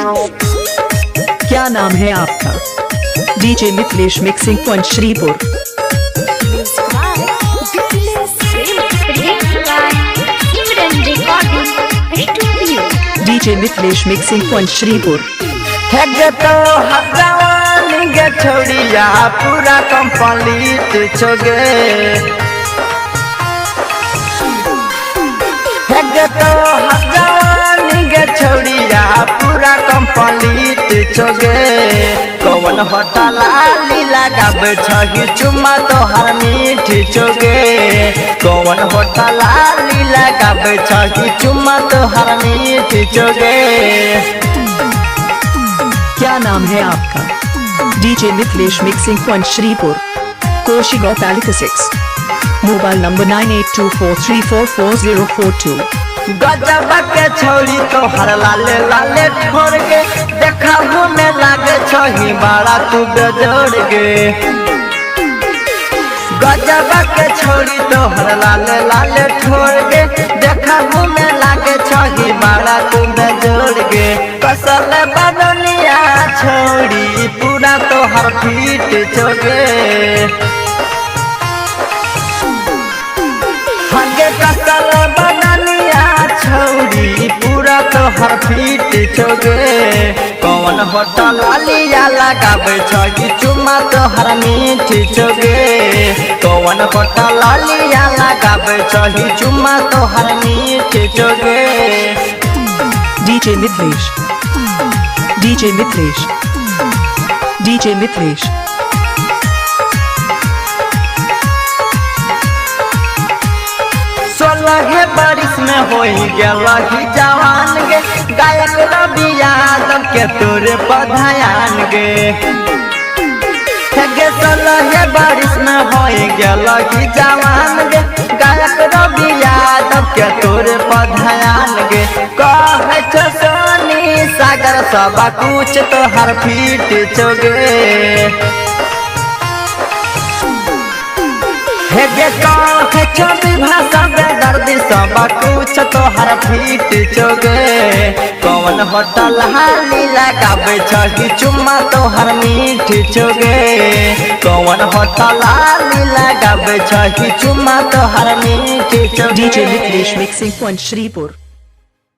क्या नाम है आपका? DJ Mithilesh mixing point Shripur. DJ Mithilesh mixing point Shripur. छोड़िया पूरा कंप्लीट छोगे छोड़िया पूरा कंप्लीट छोगे कौन होटल आली लगाब छही चुम्मा तोहर मीठ छोगे कौन होटल आली लगाब छही चुम्मा तोहर मीठ छोगे। क्या नाम है आपका? DJ Mithilesh mixing point Shripur, Koshigaon 36। Mobile number 9824344042। गजब के छोड़ी तोहर लाले लाले ठोर के देखा में लागे छही बड़ा तू बेजोड़ गे गजब के छोड़ी तोहर लाले लाले ठोर के देखा में लागे छही बड़ा तू बेजोड़ गे कसल बदनिया छोड़ी पूरा तोहर पीठ छोगे हगे कसल बदनिया छोड़ी पूरा तोहर पीठ छोगे कौन होटल आलिया लगाबे छही चुम्मा तोहर मीठ छोगे कौन होटल आलिया लगाबे छही चुम्मा तोहर मीठ छोगे। DJ Mithilesh, DJ Mithilesh, DJ Mithilesh. 16 बारिश में हो गया जवान गे गायक रवि यादव के तोरे पधायान गे 16 बारिश में हो गया जवान गे गायक रवि यादव के तोरे पधायान गे कहे छो सोनी सागर सब कुछ तोहर पीठ छोगे भाषा दर्द सब कुछ तोहर पीठ छोगे कौन होटल हाली लगाबे छही चुम्मा तोहर मीठ छोगे कौन होटल हाली लगाबे छही चुम्मा तोहर मीठ छोगे। DJ Mithilesh mixing point Shripur.